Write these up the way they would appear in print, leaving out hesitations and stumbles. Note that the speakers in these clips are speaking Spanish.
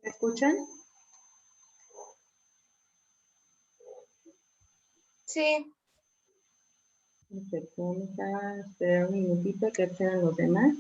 ¿Me escuchan? Sí. Perfecto, vamos a esperar un minutito que accedan los demás.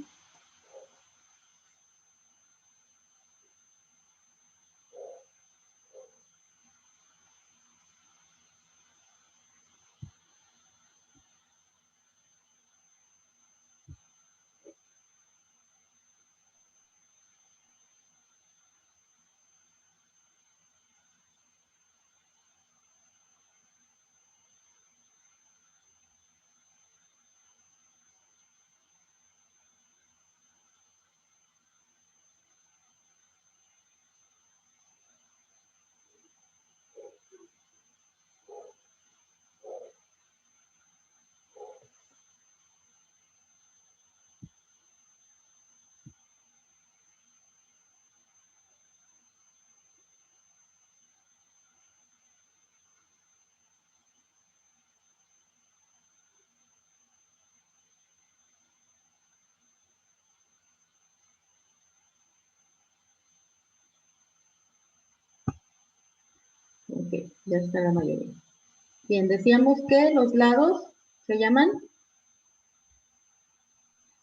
Ok, ya está la mayoría. Bien, decíamos que los lados se llaman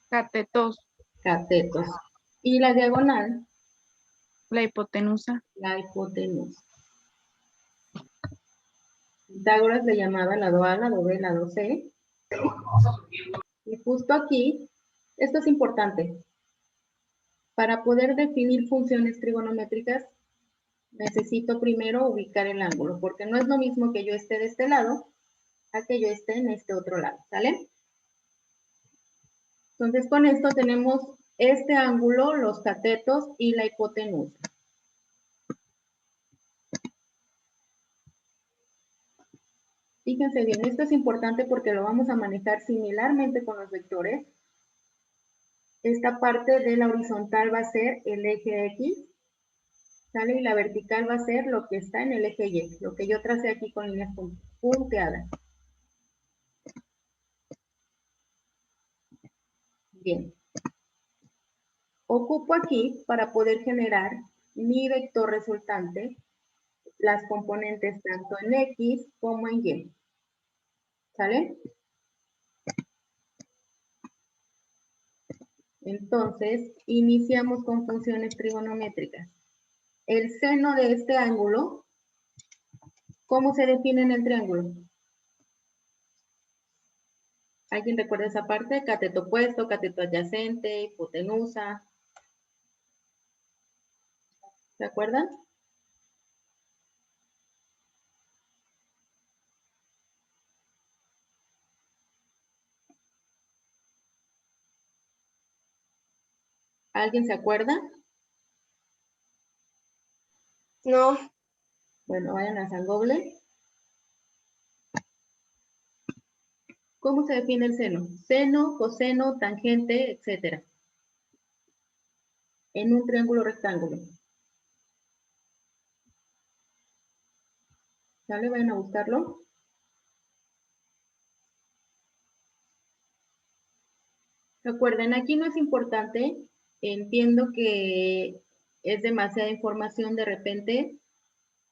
Catetos. catetos. Y la diagonal, La hipotenusa. la hipotenusa. Pitágoras le llamaba lado A, lado B, lado C. Y justo aquí, esto es importante. Para poder definir funciones trigonométricas, necesito primero ubicar el ángulo, porque no es lo mismo que yo esté de este lado a que yo esté en este otro lado, ¿sale? Entonces, con esto tenemos este ángulo, los catetos y la hipotenusa. Fíjense bien, esto es importante porque lo vamos a manejar similarmente con los vectores. Esta parte de la horizontal va a ser el eje X, ¿sale? Y la vertical va a ser lo que está en el eje Y, lo que yo tracé aquí con líneas punteadas. Bien. Ocupo aquí, para poder generar mi vector resultante, las componentes tanto en X como en Y. ¿Sale? Entonces, iniciamos con funciones trigonométricas. El seno de este ángulo, ¿cómo se define en el triángulo? ¿Alguien recuerda esa parte? Cateto opuesto, cateto adyacente, hipotenusa. ¿Se acuerdan? ¿Alguien se acuerda? No. Bueno, vayan a San Doble. ¿Cómo se define el seno? Seno, coseno, tangente, etcétera. En un triángulo rectángulo. ¿Sale? Vayan a buscarlo. Recuerden, aquí no es importante. Entiendo que es demasiada información de repente.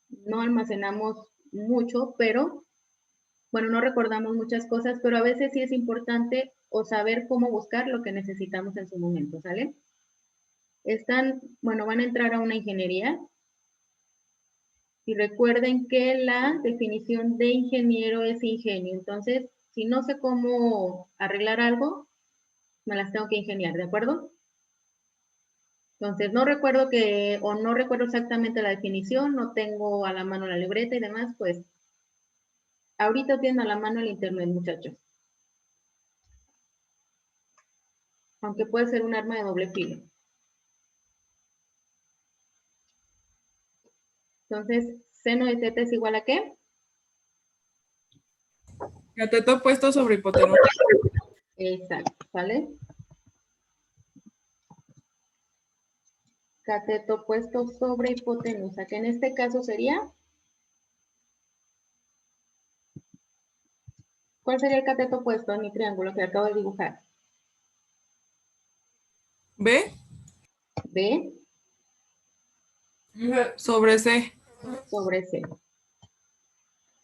No almacenamos mucho, pero, bueno, no recordamos muchas cosas, pero a veces sí es importante o saber cómo buscar lo que necesitamos en su momento, ¿sale? Bueno, van a entrar a una ingeniería. Y recuerden que la definición de ingeniero es ingenio. Entonces, si no sé cómo arreglar algo, me las tengo que ingeniar, ¿de acuerdo? Entonces, no recuerdo o no recuerdo exactamente la definición, no tengo a la mano la libreta y demás, pues ahorita tienen a la mano el internet, muchachos. Aunque puede ser un arma de doble filo. Entonces, seno de θ es igual a ¿qué? Cateto opuesto sobre hipotenusa. Exacto, ¿vale? Cateto opuesto sobre hipotenusa, que en este caso sería... ¿Cuál sería el cateto opuesto en mi triángulo que acabo de dibujar? ¿B? B. Sobre C. Sobre C.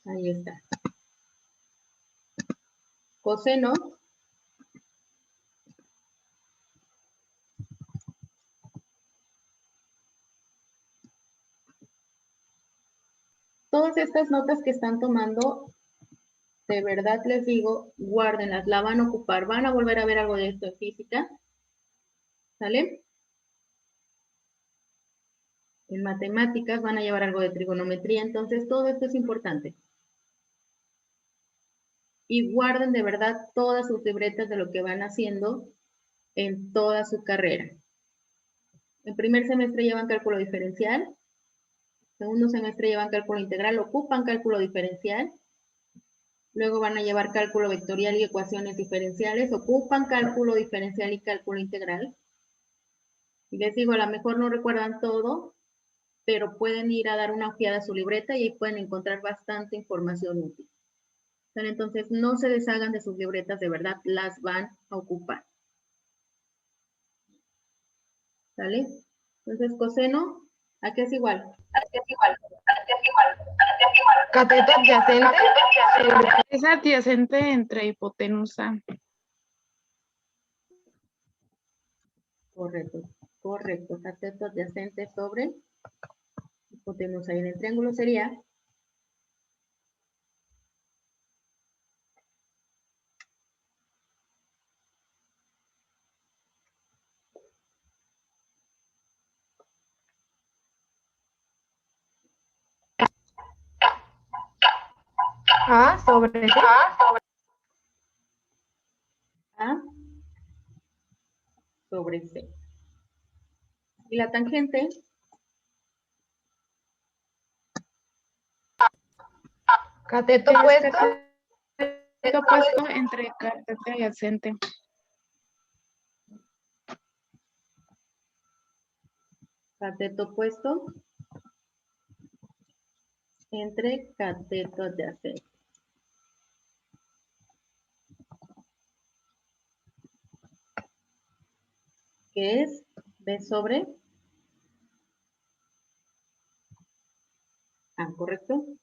Ahí está. Coseno. Todas estas notas que están tomando, de verdad les digo, guárdenlas, la van a ocupar, van a volver a ver algo de esto en física, ¿sale? En matemáticas van a llevar algo de trigonometría, entonces todo esto es importante. Y guarden de verdad todas sus libretas de lo que van haciendo en toda su carrera. En primer semestre llevan cálculo diferencial, segundo semestre llevan cálculo integral, ocupan cálculo diferencial, luego van a llevar cálculo vectorial y ecuaciones diferenciales, ocupan cálculo diferencial y cálculo integral. Y les digo, a lo mejor no recuerdan todo, pero pueden ir a dar una ojeada a su libreta y ahí pueden encontrar bastante información útil. Entonces, no se deshagan de sus libretas, de verdad, las van a ocupar. ¿Sale? Entonces, coseno, ¿a qué es igual? Cateto adyacente. Es adyacente entre hipotenusa. Correcto, correcto. Cateto adyacente sobre hipotenusa. Y en el triángulo sería A sobre C. A sobre C. Y la tangente Cateto opuesto. Cateto opuesto entre cateto adyacente. cateto opuesto entre cateto adyacente. Que es B sobre A, ¿correcto?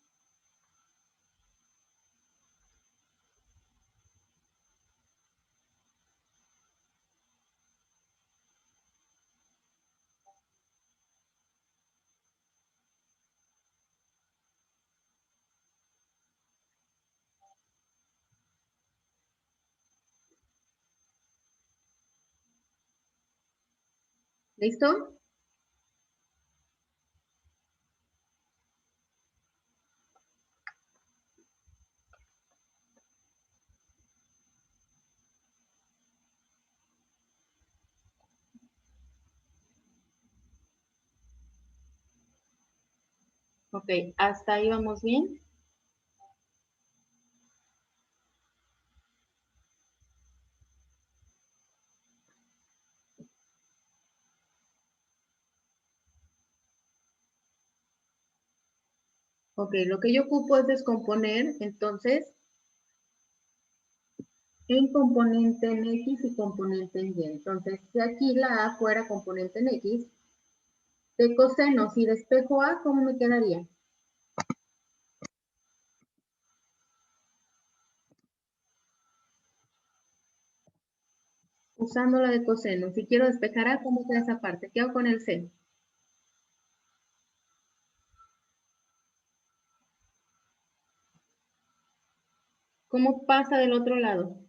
¿Listo? Ok, hasta ahí vamos bien. Ok, lo que yo ocupo es descomponer, entonces, en componente en X y componente en Y. Entonces, si aquí la A fuera componente en X, de coseno, si despejo A, ¿cómo me quedaría? Usando la de coseno. Si quiero despejar A, ¿cómo queda esa parte? ¿Qué hago con el C? ¿Cómo pasa del otro lado?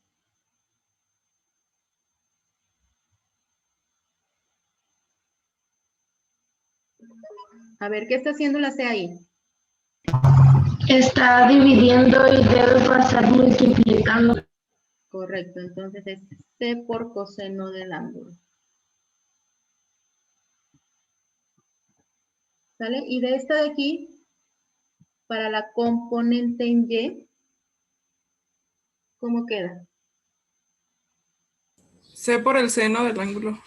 A ver, ¿qué está haciendo la C ahí? Está dividiendo y debe pasar multiplicando. Correcto, entonces es C por coseno del ángulo. ¿Sale? Y de esta de aquí, para la componente en Y, ¿cómo queda? C por el seno del ángulo.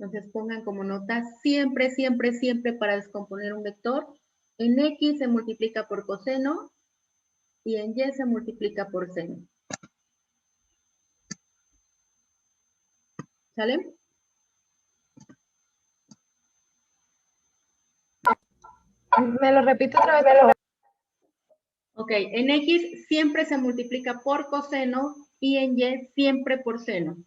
Entonces pongan como nota siempre, siempre, siempre para descomponer un vector. En X se multiplica por coseno y en Y se multiplica por seno. ¿Sale? ¿Me lo repito otra vez, por favor? Ok, en X siempre se multiplica por coseno y en Y siempre por seno.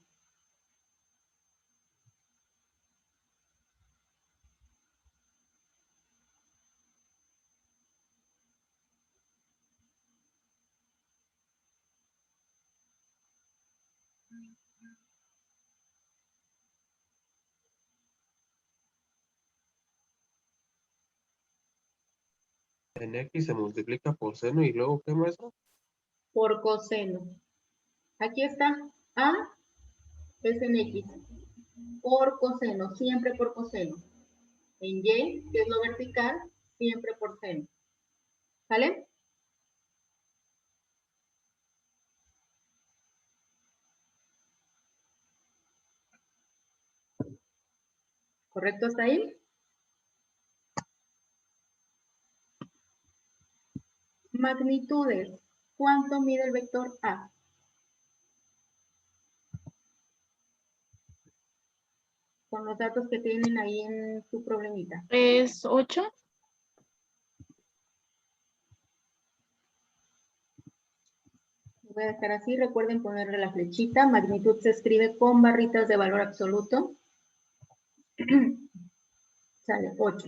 En X se multiplica por seno y luego, ¿qué maestro? Por coseno. Aquí está. A es en X. Por coseno, siempre por coseno. En Y, que es lo vertical, siempre por seno. ¿Sale? ¿Correcto hasta ahí? Magnitudes. ¿Cuánto mide el vector A? Con los datos que tienen ahí en su problemita. Es 8. Voy a dejar así. Recuerden ponerle la flechita. Magnitud se escribe con barritas de valor absoluto. Sale 8.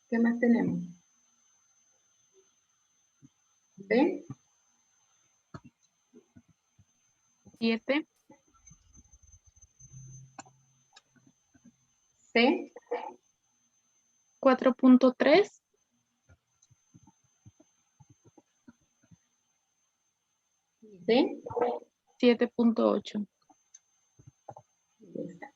¿Qué más tenemos? B, 7. C, 4.3. D. 7.8. Ya está.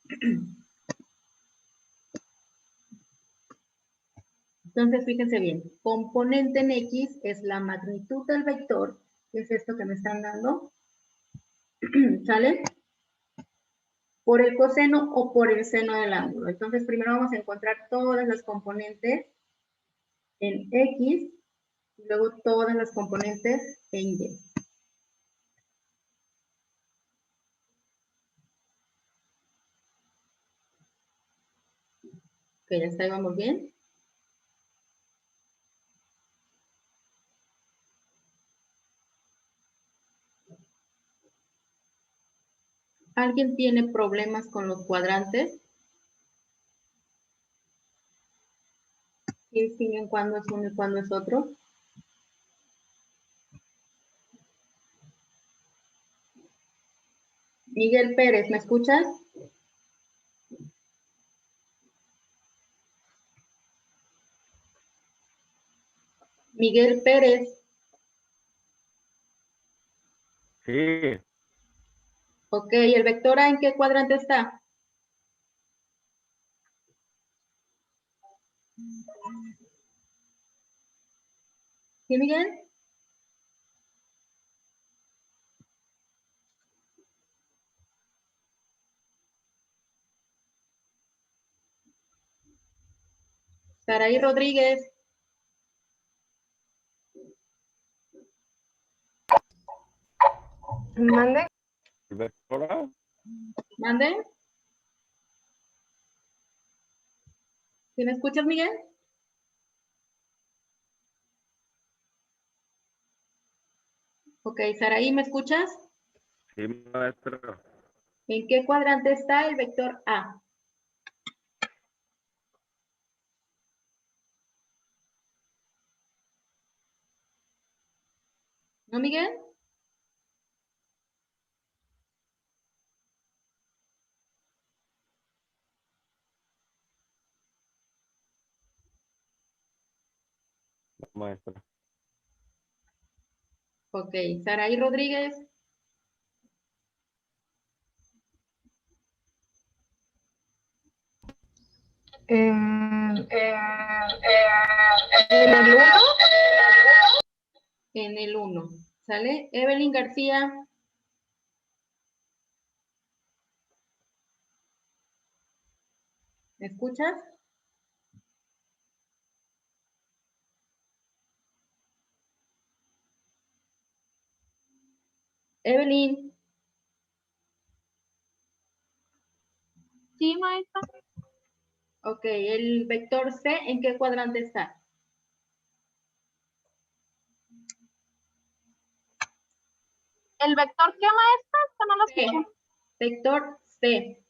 Entonces, fíjense bien, componente en X es la magnitud del vector, que es esto que me están dando, ¿sale? Por el coseno o por el seno del ángulo. Entonces, primero vamos a encontrar todas las componentes en X y luego todas las componentes en Y. Ok, ya está, ahí vamos bien. ¿Alguien tiene problemas con los cuadrantes? ¿Sí distinguen cuándo es uno y cuándo es otro? Miguel Pérez, ¿me escuchas? Miguel Pérez. Sí, Ok, ¿el vector A en qué cuadrante está? ¿Sí, Miguel? Saraí Rodríguez. Mande. el vector A. ¿Mande? ¿Sí me escuchas, Miguel? Ok, Saraí, ¿me escuchas? Sí, maestro. ¿En qué cuadrante está el vector A? ¿No, Miguel? No, maestro. Ok, Saraí Rodríguez. En el 1. En el 1. ¿Sale? Evelyn García. ¿Me escuchas? Evelyn. Sí, maestra. Ok, el vector C, ¿en qué cuadrante está? ¿El vector qué, maestra? Que no lo C. escuché. Vector C.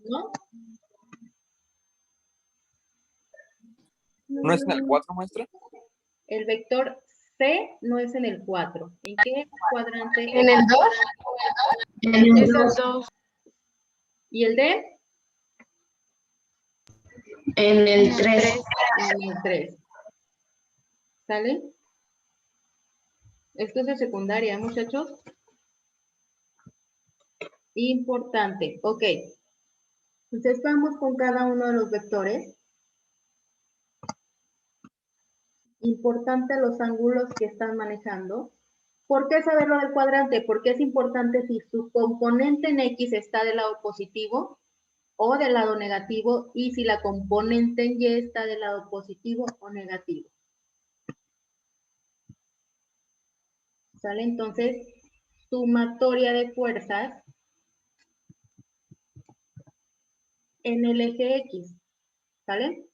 ¿No? ¿No es en el 4, maestra? El vector C no es en el 4. ¿En qué cuadrante? ¿En el 2? En el Es el 2. 2. ¿Y el D? En el 3. En el 3. ¿Sale? Esto es de secundaria, muchachos. Importante. Ok. Entonces vamos con cada uno de los vectores. Importante los ángulos que están manejando. ¿Por qué saber lo del cuadrante? Porque es importante si su componente en X está del lado positivo o del lado negativo y si la componente en Y está del lado positivo o negativo. ¿Sale? Entonces, sumatoria de fuerzas en el eje X. ¿Sale?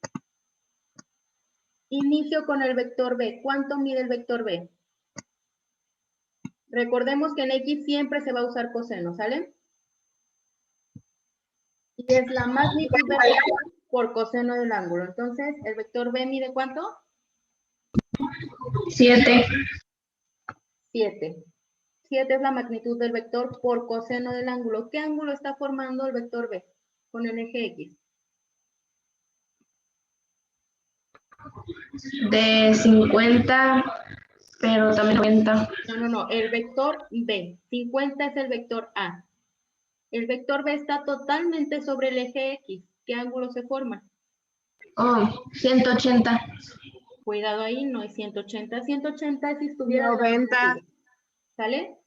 Inicio con el vector B. ¿Cuánto mide el vector B? Recordemos que en X siempre se va a usar coseno, ¿sale? Y es la magnitud del ángulo por coseno del ángulo. Entonces, ¿el vector B mide cuánto? 7. 7. 7 es la magnitud del vector por coseno del ángulo. ¿Qué ángulo está formando el vector B con el eje X? De 50, pero también 90. No. El vector B. 50 es el vector A. El vector B está totalmente sobre el eje X. ¿Qué ángulo se forma? Oh, 180. Cuidado ahí, no es 180. 180 es si estuviera... 90. ¿Sale?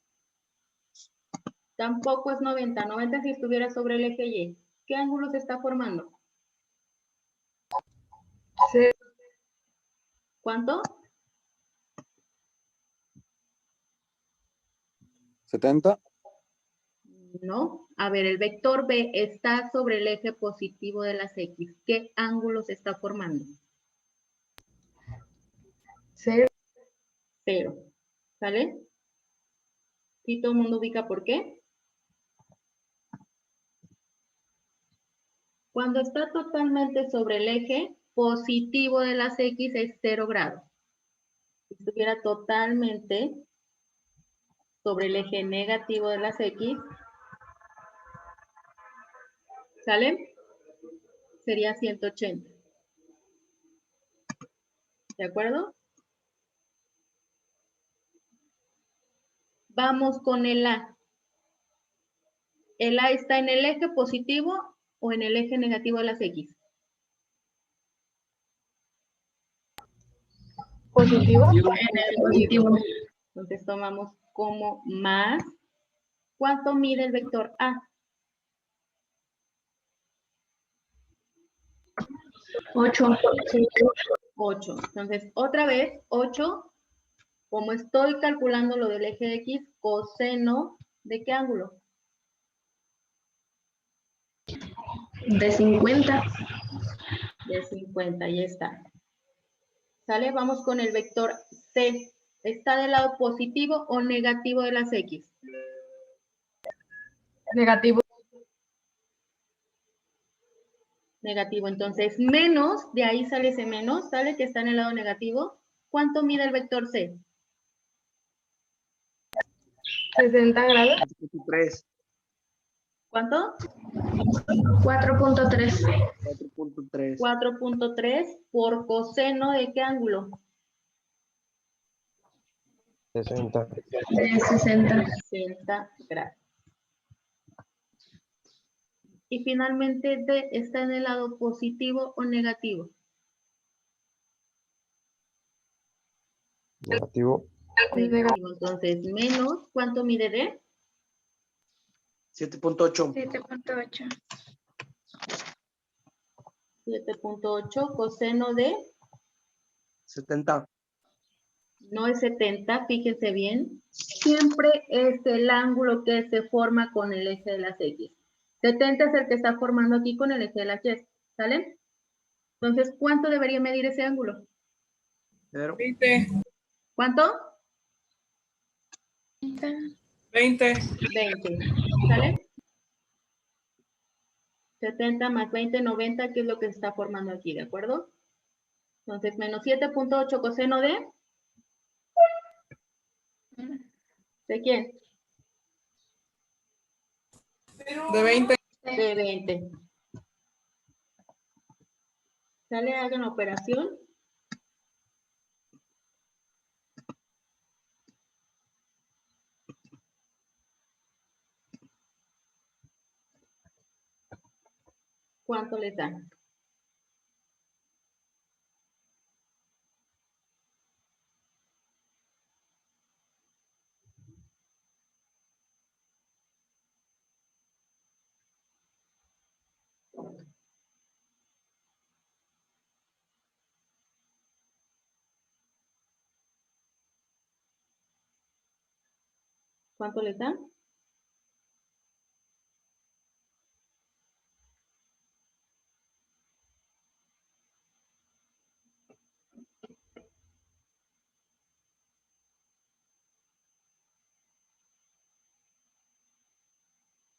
Tampoco es 90. 90 si estuviera sobre el eje Y. ¿Qué ángulo se está formando? Sí. ¿Cuánto? 70. No. A ver, el vector B está sobre el eje positivo de las X. ¿Qué ángulo se está formando? 0. 0. ¿Sale? ¿Sí todo el mundo ubica por qué? Cuando está totalmente sobre el eje positivo de las X es 0 grados. Si estuviera totalmente sobre el eje negativo de las X, ¿sale? Sería 180. ¿De acuerdo? Vamos con el A. ¿El A está en el eje positivo o en el eje negativo de las X? Positivo. En el positivo. Entonces tomamos como más. ¿Cuánto mide el vector A? 8. 8. Entonces, otra vez, 8. Como estoy calculando lo del eje X, coseno, ¿de qué ángulo? De 50. De 50, ya está. ¿Sale? Vamos con el vector C. ¿Está del lado positivo o negativo de las X? Negativo. Negativo. Entonces, menos, de ahí sale ese menos, ¿sale? Que está en el lado negativo. ¿Cuánto mide el vector C? 60 grados. 3. ¿Cuánto? 4.3. 4.3. 4.3 por coseno ¿de qué ángulo? 60. De 60. 60 grados. Y finalmente D está en el lado positivo o negativo. Negativo. Negativo. Entonces, menos, ¿cuánto mide D? 7.8. 7.8. 7.8 coseno de, 70. no es 70, fíjense bien. Siempre es el ángulo que se forma con el eje de las X. 70 es el que está formando aquí con el eje de las Y, ¿sale? Entonces, ¿cuánto debería medir ese ángulo? 0. 20. ¿Cuánto? 20. 20, ¿sale? 70 más 20, 90, que es lo que se está formando aquí, ¿de acuerdo? Entonces, menos 7.8 coseno ¿de quién? De 20. De 20. ¿Sale? Hagan la operación. ¿Cuánto les da? ¿Cuánto les da?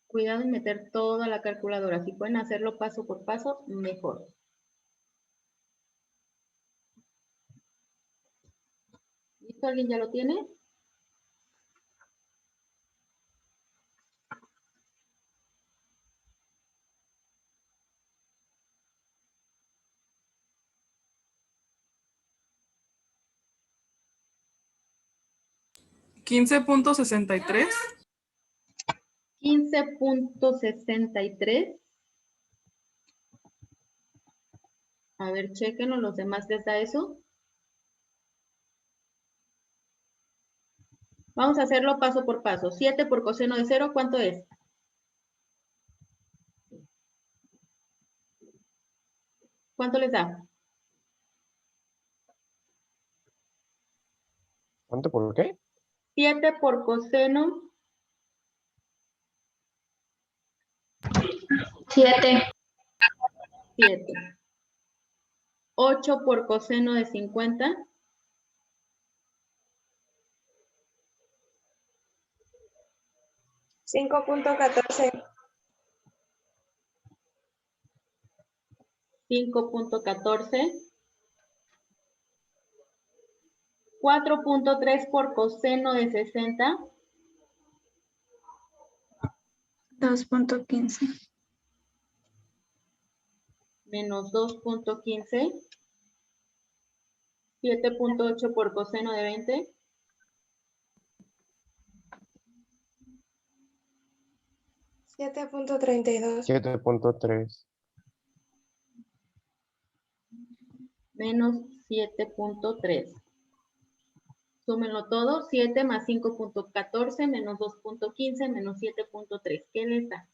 Cuidado en meter toda la calculadora. Si pueden hacerlo paso por paso, mejor. ¿Listo? ¿Alguien ya lo tiene? $15.63. 15.63. A ver, chequenlo, los demás les da eso. Vamos a hacerlo paso por paso. 7 por coseno de 0, ¿cuánto es? ¿Cuánto les da? ¿Cuánto por qué? 7 por coseno, 7. 7. 8 por coseno de 50. 5.14. 5.14. 4.3 por coseno de 60. 2.15. Menos 2.15. 7.8 por coseno de 20. 7.32. 7.3. Menos 7.3. Súmenlo todo. 7 más 5.14 menos 2.15 menos 7.3. ¿Qué les da?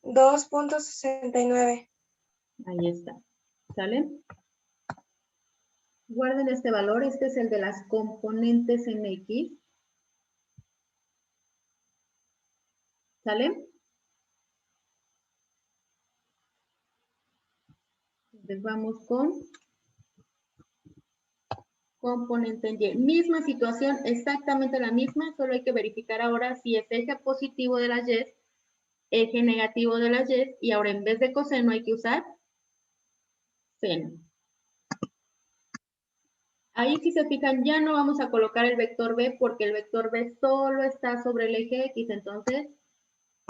$2.69. Ahí está. ¿Sale? Guarden este valor. Este es el de las componentes MX. ¿Sale? Entonces vamos con componente en Y. Misma situación, exactamente la misma, solo hay que verificar ahora si es eje positivo de las Y, eje negativo de las Y, y ahora en vez de coseno hay que usar seno. Ahí si se fijan ya no vamos a colocar el vector B porque el vector B solo está sobre el eje X, entonces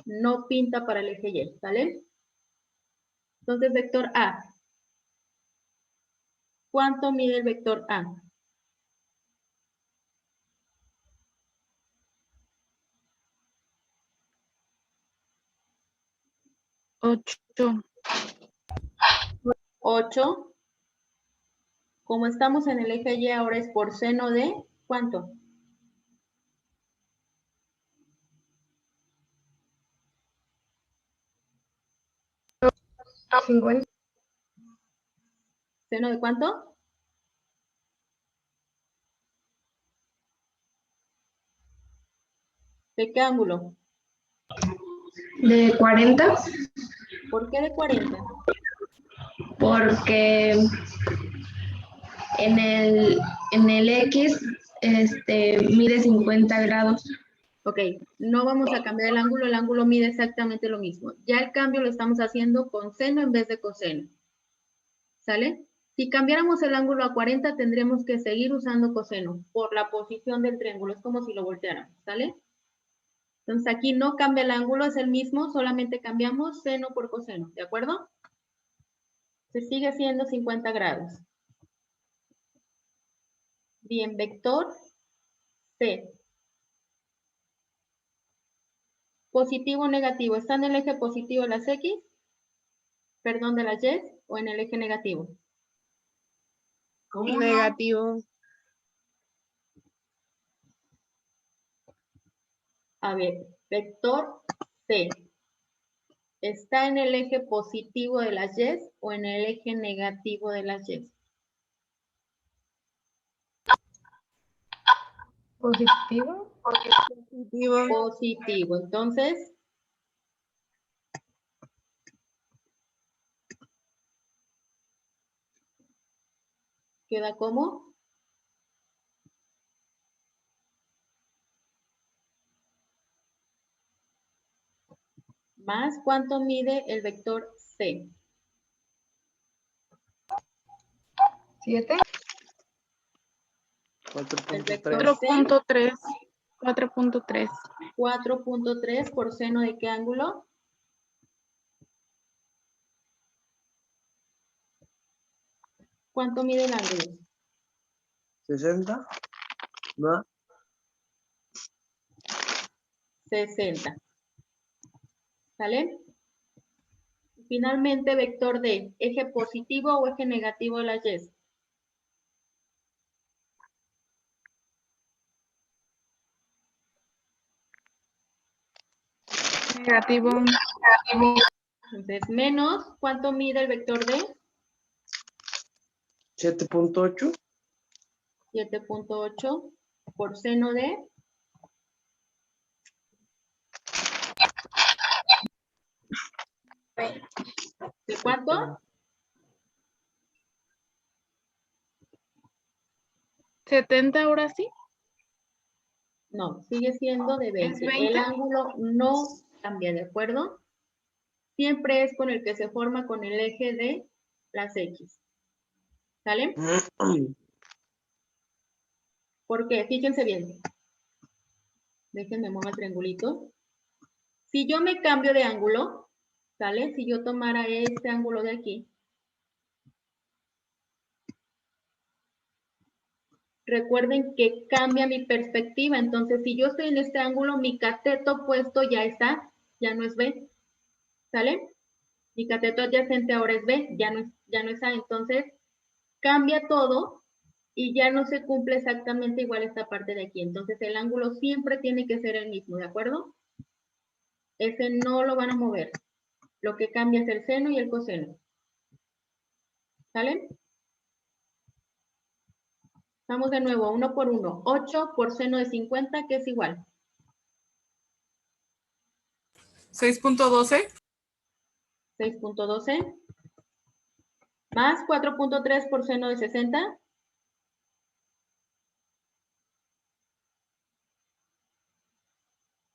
no pinta para el eje Y, ¿sale? Entonces vector A. ¿Cuánto mide el vector A? 8. 8. Como estamos en el eje Y, ahora es por seno de, ¿cuánto? ¿Seno de cuánto? ¿De qué ángulo? De 40, ¿Por qué de 40? porque en el X mide 50 grados. Ok, no vamos a cambiar el ángulo mide exactamente lo mismo. Ya el cambio lo estamos haciendo con seno en vez de coseno. ¿Sale? Si cambiáramos el ángulo a 40, tendríamos que seguir usando coseno por la posición del triángulo. Es como si lo volteáramos, ¿sale? Entonces aquí no cambia el ángulo, es el mismo, solamente cambiamos seno por coseno, ¿de acuerdo? Se sigue siendo 50 grados. Bien, vector C. Positivo o negativo, ¿está en el eje positivo de las X? Perdón, de las Y, o en el eje negativo. Negativo. A ver, vector C. ¿Está en el eje positivo de las Y o en el eje negativo de las Y? Positivo. Positivo. Positivo. Entonces, ¿queda como? Más, ¿cuánto mide el vector C? 7. El 4.3. vector C, 4.3. 4.3. 4.3 por seno de qué ángulo? ¿Cuánto mide el ángulo? 60. ¿No? 60. ¿Sale? Finalmente, vector D, ¿eje positivo o eje negativo de las Y? Negativo. Entonces, menos, ¿cuánto mide el vector D? 7.8. 7.8 por seno de... ¿De cuánto? 70 ahora sí. No, sigue siendo de 20. ¿Es 20? El ángulo no cambia, ¿de acuerdo? Siempre es con el que se forma con el eje de las X. ¿Sale? ¿Por qué? Fíjense bien. Déjenme mover el triangulito. Si yo me cambio de ángulo, ¿sale? Si yo tomara este ángulo de aquí, recuerden que cambia mi perspectiva. Entonces, si yo estoy en este ángulo, mi cateto opuesto ya está, ya no es B. ¿Sale? Mi cateto adyacente ahora es B, ya no es A. Entonces, cambia todo y ya no se cumple exactamente igual esta parte de aquí. Entonces, el ángulo siempre tiene que ser el mismo, ¿de acuerdo? Ese no lo van a mover. Lo que cambia es el seno y el coseno. ¿Sale? Vamos de nuevo, uno por uno. 8 por seno de 50, que es igual. 6.12. 6.12. Más 4.3 por seno de 60.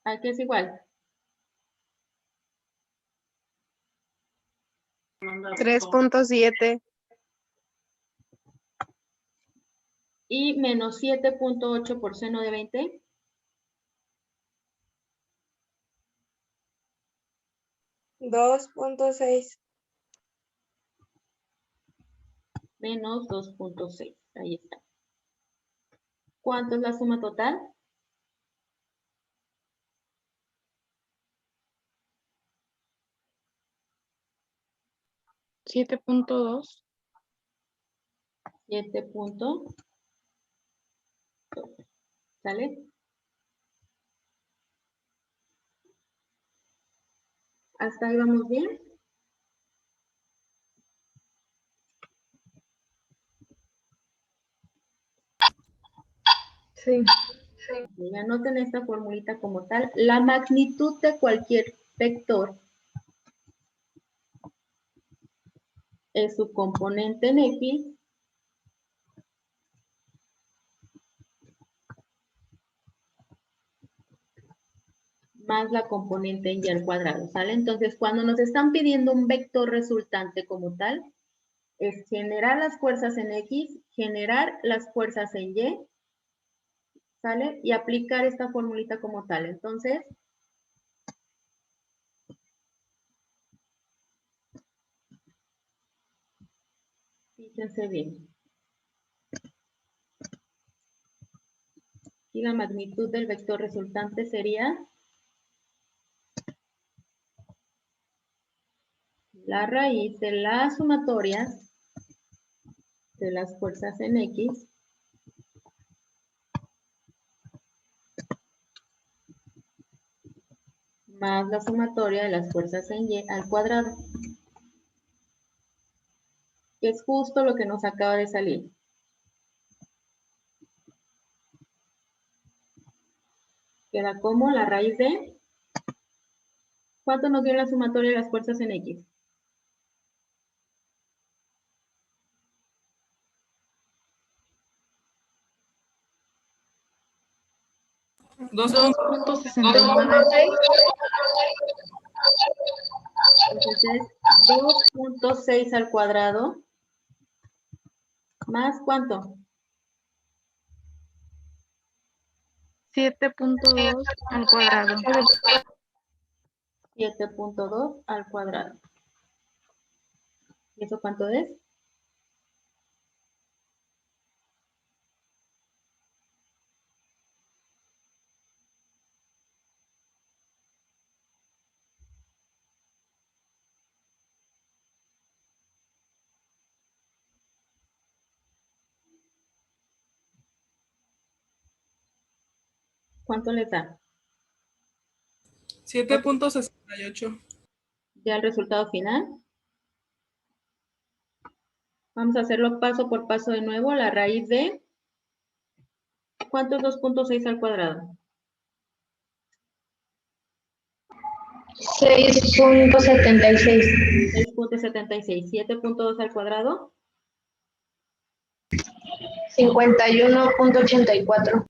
¿A qué es igual? 3.7. Y menos 7.8 por seno de 20. Menos 2.6. Ahí está. ¿Cuánto es la suma total? 7.2. 7 punto, ¿sale? ¿Hasta ahí vamos bien? Sí. Y anoten esta formulita como tal. La magnitud de cualquier vector es su componente en X más la componente en Y al cuadrado, ¿sale? Entonces, cuando nos están pidiendo un vector resultante como tal, es generar las fuerzas en X, generar las fuerzas en Y, ¿sale? Y aplicar esta formulita como tal. Entonces, fíjense bien. Y la magnitud del vector resultante sería la raíz de la sumatoria de las fuerzas en X más la sumatoria de las fuerzas en Y al cuadrado, que es justo lo que nos acaba de salir. Queda como la raíz de... ¿Cuánto nos dio la sumatoria de las fuerzas en X? 2.69. Entonces, 2.6 al cuadrado, más ¿cuánto? 7.2 al cuadrado. 7.2 al cuadrado. ¿Y eso cuánto es? ¿Cuánto les da? 7.68. Ya el resultado final. Vamos a hacerlo paso por paso de nuevo. La raíz de... ¿Cuánto es 2.6 al cuadrado? 6.76. 6.76. 7.2 al cuadrado. 51.84.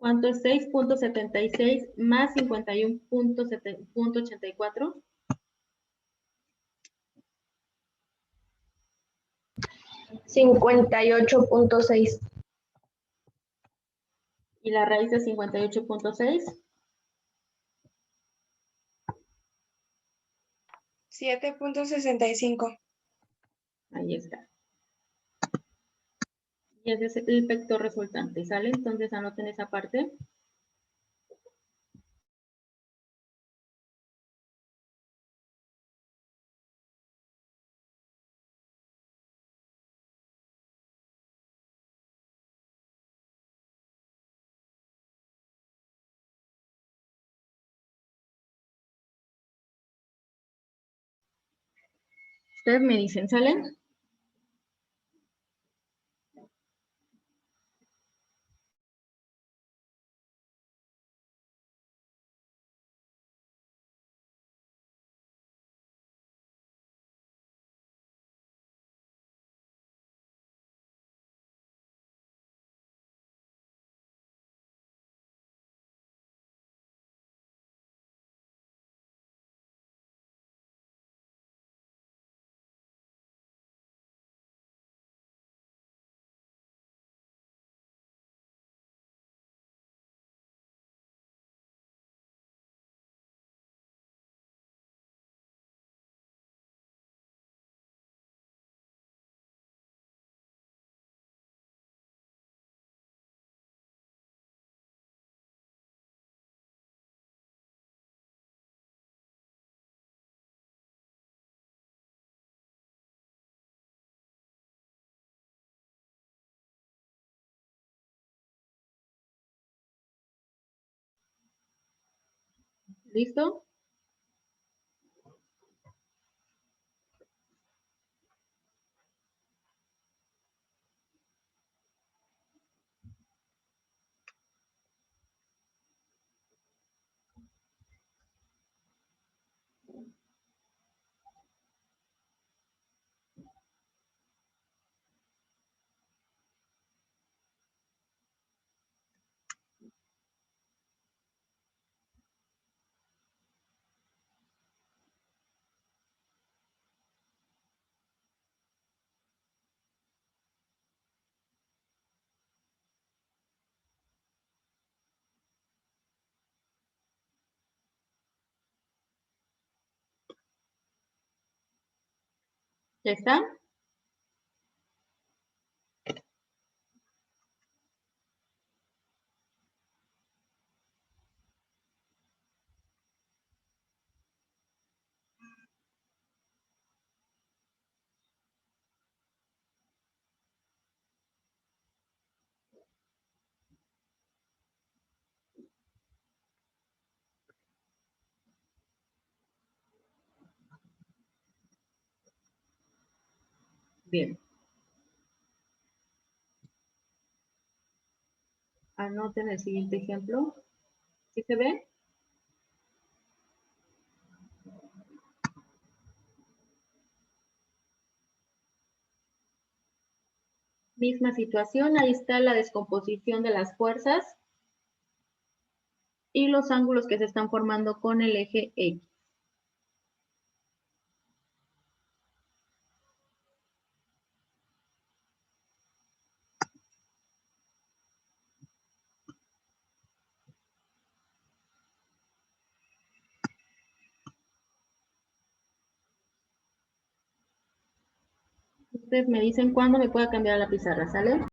¿Cuánto es 6.76 más 51.84? 58.6. Y la raíz de 58.6. 7.65. Ahí está. Y ese es el vector resultante, ¿sale? Entonces anoten esa parte. Ustedes me dicen, ¿sale? ¿Listo? ¿Ya está? Bien. Anoten el siguiente ejemplo. ¿Sí se ve? Misma situación, ahí está la descomposición de las fuerzas y los ángulos que se están formando con el eje X. Ustedes me dicen cuándo me pueda cambiar a la pizarra, ¿sale?